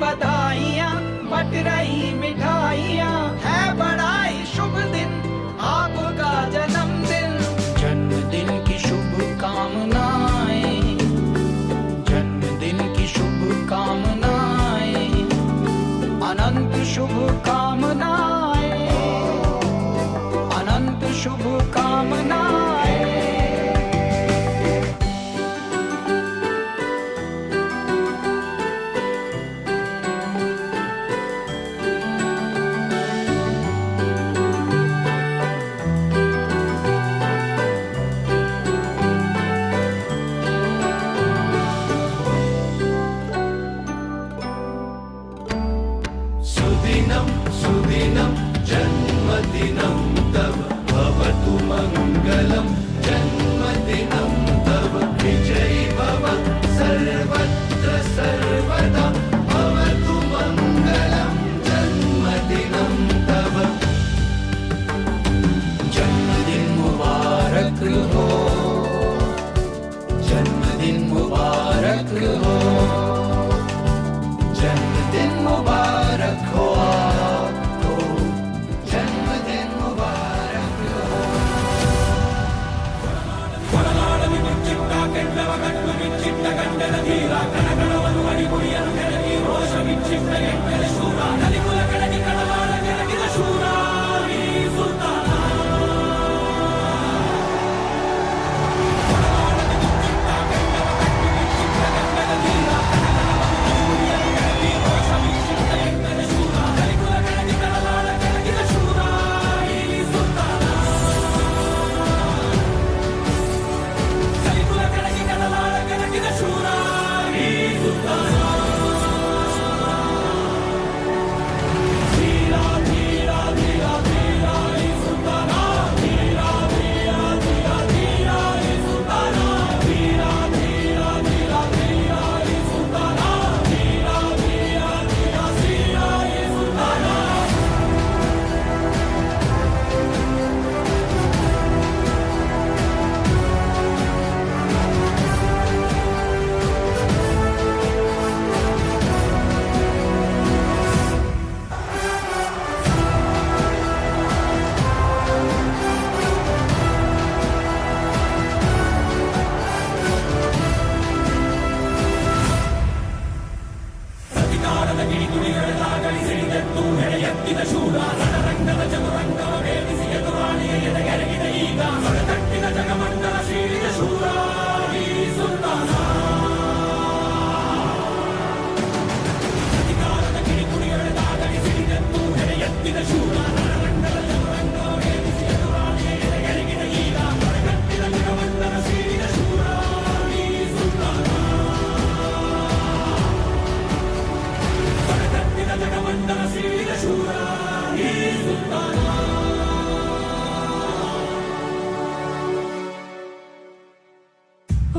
बधाइयाँ बट रही मिठाइयाँ, है बड़ा ही शुभ दिन आपका जन्मदिन। जन्मदिन की शुभकामनाएं, जन्मदिन की शुभकामनाएं, अनंत शुभकामनाएं, अनंत शुभकामनाएं। सुदिनं जन्मदिनं तव भवतु मङ्गलं, जन्मदिनं तव विजयी भव सर्वत्र सर्वदा, भवतु मङ्गलं जन्मदिनं तव। जन्मदिन मुबारक हो, जन्मदिन मुबारक हो, जन्मदिन मुबारक हो आपको, जन्मदिन मुबारक हो।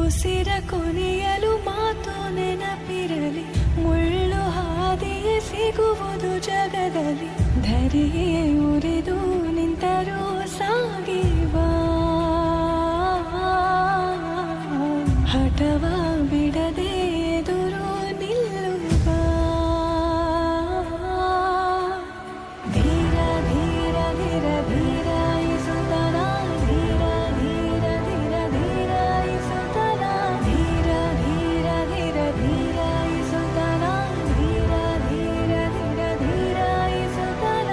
ಉಸಿರ ಕೊನೆಯಲು ಮಾತು ನೆನಪಿರಲಿ, ಮುಳ್ಳು ಹಾದಿಯೇ ಸಿಗುವುದು ಜಗದಲ್ಲಿ, ಧರೆಯೇ ಉರಿದು ನಿಂತರೂ ಸಾಗಿವಾ, ಹಠವ ಬಿಡದೆ ಎದುರು ನಿಲ್ಲುವ, ಧೀರ ಧೀರ ಧೀರ ಧೀರ ಇಸುತನ, ಧೀರ ಧೀರ ಧೀರ ಧೀರ ಇಸುತನ, ಧೀರ ಧೀರ ಧೀರ ಧೀರ ಇಸುತನ, ಧೀರ ಧೀರ ಧೀರ ಧೀರ ಇಸುತನ.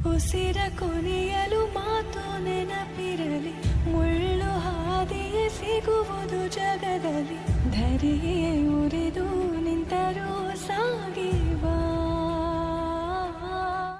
ಉಸಿರ ಕೊನೆಯಲು ಮಾತು ನೆನಪಿರಲಿ, ಮುಳ್ಳು ಹಾದಿಯೇ ಸಿಗುವುದು ಜಗದಲ್ಲಿ, ಧರೆಯೇ ಉರಿದು ನಿಂತರೂ ಸಾಗಿ